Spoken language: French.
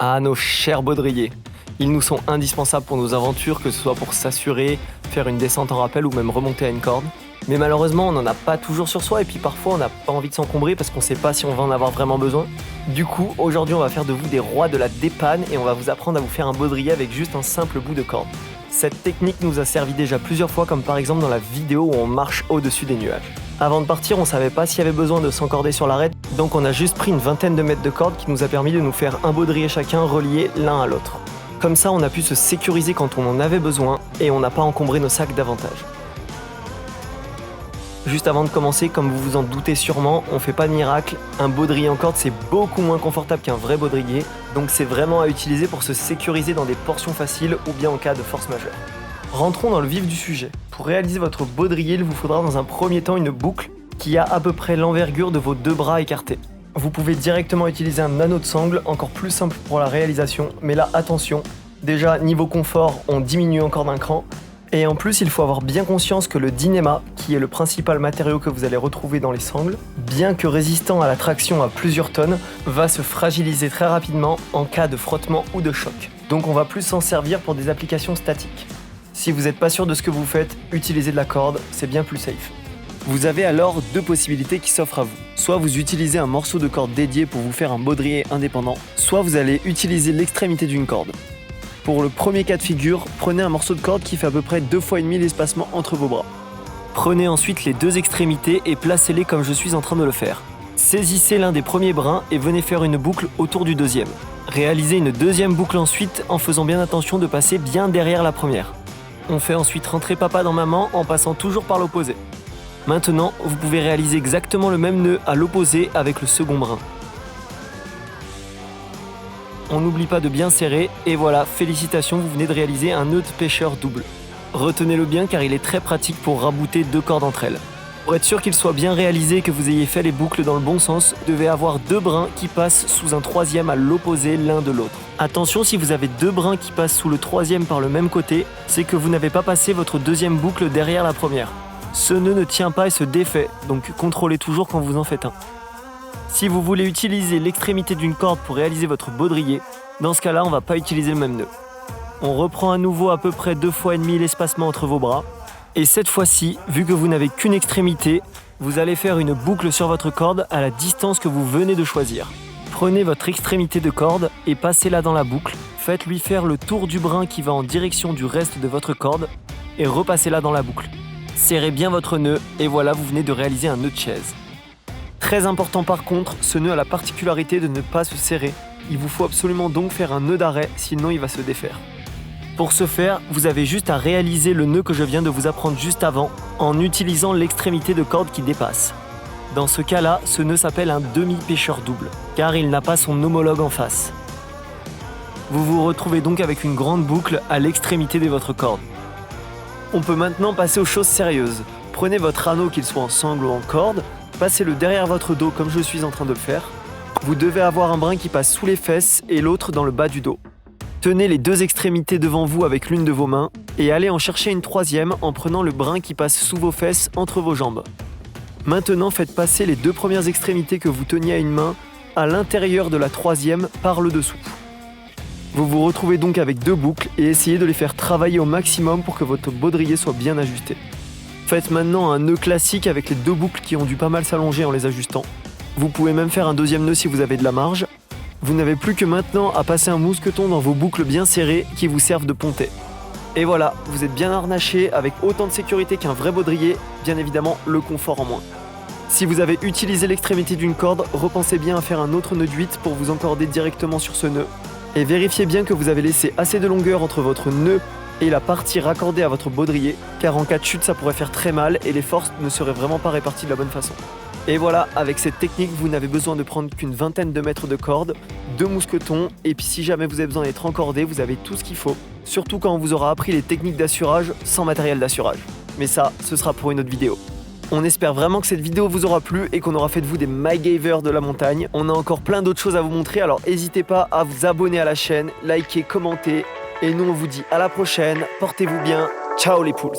Ah, nos chers baudriers. Ils nous sont indispensables pour nos aventures, que ce soit pour s'assurer, faire une descente en rappel ou même remonter à une corde. Mais malheureusement, on n'en a pas toujours sur soi et puis parfois on n'a pas envie de s'encombrer parce qu'on ne sait pas si on va en avoir vraiment besoin. Du coup, aujourd'hui on va faire de vous des rois de la dépanne et on va vous apprendre à vous faire un baudrier avec juste un simple bout de corde. Cette technique nous a servi déjà plusieurs fois, comme par exemple dans la vidéo où on marche au-dessus des nuages. Avant de partir, on savait pas s'il y avait besoin de s'encorder sur l'arête, donc on a juste pris une vingtaine de mètres de corde qui nous a permis de nous faire un baudrier chacun relié l'un à l'autre. Comme ça, on a pu se sécuriser quand on en avait besoin et on n'a pas encombré nos sacs davantage. Juste avant de commencer, comme vous vous en doutez sûrement, on fait pas de miracle. Un baudrier en corde, c'est beaucoup moins confortable qu'un vrai baudrier, donc c'est vraiment à utiliser pour se sécuriser dans des portions faciles ou bien en cas de force majeure. Rentrons dans le vif du sujet. Pour réaliser votre baudrier, il vous faudra dans un premier temps une boucle qui a à peu près l'envergure de vos deux bras écartés. Vous pouvez directement utiliser un anneau de sangle, encore plus simple pour la réalisation, mais là attention, déjà niveau confort, on diminue encore d'un cran. Et en plus, il faut avoir bien conscience que le dynéma, qui est le principal matériau que vous allez retrouver dans les sangles, bien que résistant à la traction à plusieurs tonnes, va se fragiliser très rapidement en cas de frottement ou de choc. Donc on va plus s'en servir pour des applications statiques. Si vous n'êtes pas sûr de ce que vous faites, utilisez de la corde, c'est bien plus safe. Vous avez alors deux possibilités qui s'offrent à vous. Soit vous utilisez un morceau de corde dédié pour vous faire un baudrier indépendant, soit vous allez utiliser l'extrémité d'une corde. Pour le premier cas de figure, prenez un morceau de corde qui fait à peu près 2 fois et demi l'espacement entre vos bras. Prenez ensuite les deux extrémités et placez-les comme je suis en train de le faire. Saisissez l'un des premiers brins et venez faire une boucle autour du deuxième. Réalisez une deuxième boucle ensuite en faisant bien attention de passer bien derrière la première. On fait ensuite rentrer papa dans maman en passant toujours par l'opposé. Maintenant, vous pouvez réaliser exactement le même nœud à l'opposé avec le second brin. On n'oublie pas de bien serrer, et voilà, félicitations, vous venez de réaliser un nœud de pêcheur double. Retenez-le bien car il est très pratique pour rabouter deux cordes entre elles. Pour être sûr qu'il soit bien réalisé et que vous ayez fait les boucles dans le bon sens, vous devez avoir deux brins qui passent sous un troisième à l'opposé l'un de l'autre. Attention, si vous avez deux brins qui passent sous le troisième par le même côté, c'est que vous n'avez pas passé votre deuxième boucle derrière la première. Ce nœud ne tient pas et se défait, donc contrôlez toujours quand vous en faites un. Si vous voulez utiliser l'extrémité d'une corde pour réaliser votre baudrier, dans ce cas-là, on ne va pas utiliser le même nœud. On reprend à nouveau à peu près 2 fois et demi l'espacement entre vos bras. Et cette fois-ci, vu que vous n'avez qu'une extrémité, vous allez faire une boucle sur votre corde à la distance que vous venez de choisir. Prenez votre extrémité de corde et passez-la dans la boucle. Faites-lui faire le tour du brin qui va en direction du reste de votre corde et repassez-la dans la boucle. Serrez bien votre nœud et voilà, vous venez de réaliser un nœud de chaise. Très important par contre, ce nœud a la particularité de ne pas se serrer. Il vous faut absolument donc faire un nœud d'arrêt, sinon il va se défaire. Pour ce faire, vous avez juste à réaliser le nœud que je viens de vous apprendre juste avant, en utilisant l'extrémité de corde qui dépasse. Dans ce cas-là, ce nœud s'appelle un demi-pêcheur double, car il n'a pas son homologue en face. Vous vous retrouvez donc avec une grande boucle à l'extrémité de votre corde. On peut maintenant passer aux choses sérieuses. Prenez votre anneau, qu'il soit en sangle ou en corde, passez-le derrière votre dos comme je suis en train de le faire. Vous devez avoir un brin qui passe sous les fesses et l'autre dans le bas du dos. Tenez les deux extrémités devant vous avec l'une de vos mains et allez en chercher une troisième en prenant le brin qui passe sous vos fesses entre vos jambes. Maintenant, faites passer les deux premières extrémités que vous teniez à une main à l'intérieur de la troisième par le dessous. Vous vous retrouvez donc avec deux boucles et essayez de les faire travailler au maximum pour que votre baudrier soit bien ajusté. Faites maintenant un nœud classique avec les deux boucles qui ont dû pas mal s'allonger en les ajustant. Vous pouvez même faire un deuxième nœud si vous avez de la marge. Vous n'avez plus que maintenant à passer un mousqueton dans vos boucles bien serrées qui vous servent de pontet. Et voilà, vous êtes bien harnaché avec autant de sécurité qu'un vrai baudrier, bien évidemment le confort en moins. Si vous avez utilisé l'extrémité d'une corde, repensez bien à faire un autre nœud d'8 pour vous encorder directement sur ce nœud. Et vérifiez bien que vous avez laissé assez de longueur entre votre nœud et la partie raccordée à votre baudrier, car en cas de chute ça pourrait faire très mal et les forces ne seraient vraiment pas réparties de la bonne façon. Et voilà, avec cette technique, vous n'avez besoin de prendre qu'une vingtaine de mètres de corde, 2 mousquetons, et puis si jamais vous avez besoin d'être encordé, vous avez tout ce qu'il faut, surtout quand on vous aura appris les techniques d'assurage sans matériel d'assurage. Mais ça, ce sera pour une autre vidéo. On espère vraiment que cette vidéo vous aura plu et qu'on aura fait de vous des MyGavers de la montagne. On a encore plein d'autres choses à vous montrer, alors n'hésitez pas à vous abonner à la chaîne, liker, commenter. Et nous on vous dit à la prochaine, portez-vous bien, ciao les poules.